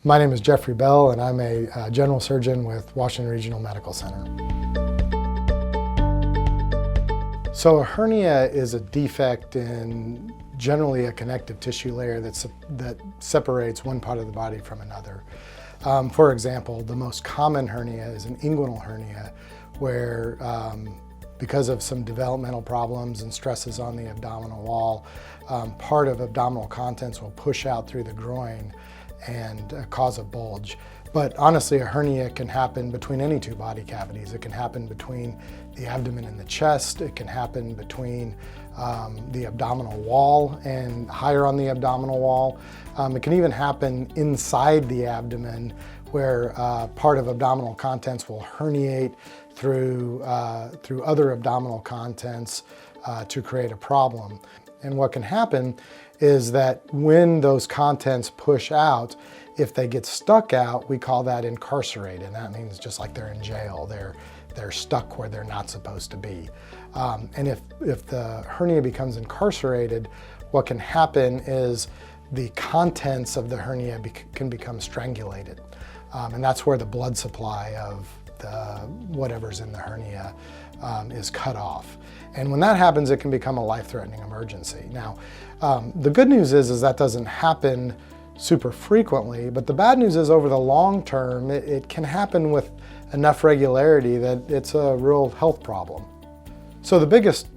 My name is Jeffrey Bell, and I'm a general surgeon with Washington Regional Medical Center. So a hernia is a defect in generally a connective tissue layer that separates one part of the body from another. For example, the most common hernia is an inguinal hernia, where because of some developmental problems and stresses on the abdominal wall, part of abdominal contents will push out through the groin and cause a bulge. But honestly, a hernia can happen between any two body cavities. It can happen between the abdomen and the chest. It can happen between the abdominal wall and higher on the abdominal wall. It can even happen inside the abdomen, where part of abdominal contents will herniate through other abdominal contents to create a problem. And what can happen is that when those contents push out, if they get stuck out, we call that incarcerated. And that means just like they're in jail, they're stuck where they're not supposed to be. And if the hernia becomes incarcerated, what can happen is the contents of the hernia can become strangulated. And that's where the blood supply of whatever's in the hernia is cut off. And when that happens, it can become a life-threatening emergency. Now, the good news is that doesn't happen super frequently, but the bad news is over the long term, it can happen with enough regularity that it's a real health problem. So the biggest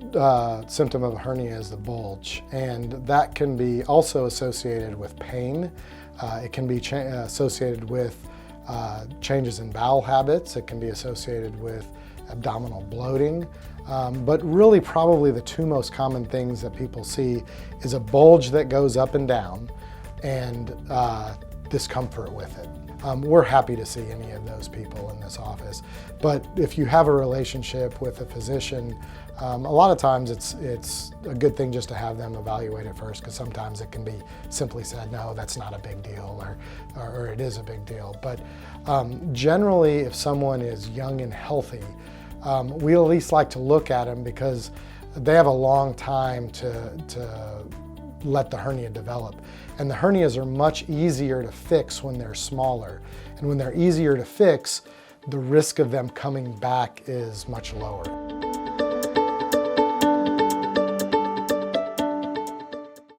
symptom of a hernia is the bulge, and that can be also associated with pain. It can be associated with changes in bowel habits. It can be associated with abdominal bloating. But really probably the two most common things that people see is a bulge that goes up and down and discomfort with it. We're happy to see any of those people in this office. But if you have a relationship with a physician, a lot of times it's a good thing just to have them evaluate it first, because sometimes it can be simply said, no, that's not a big deal, or it is a big deal. But generally, if someone is young and healthy, we at least like to look at them because they have a long time to let the hernia develop. And the hernias are much easier to fix when they're smaller. And when they're easier to fix, the risk of them coming back is much lower.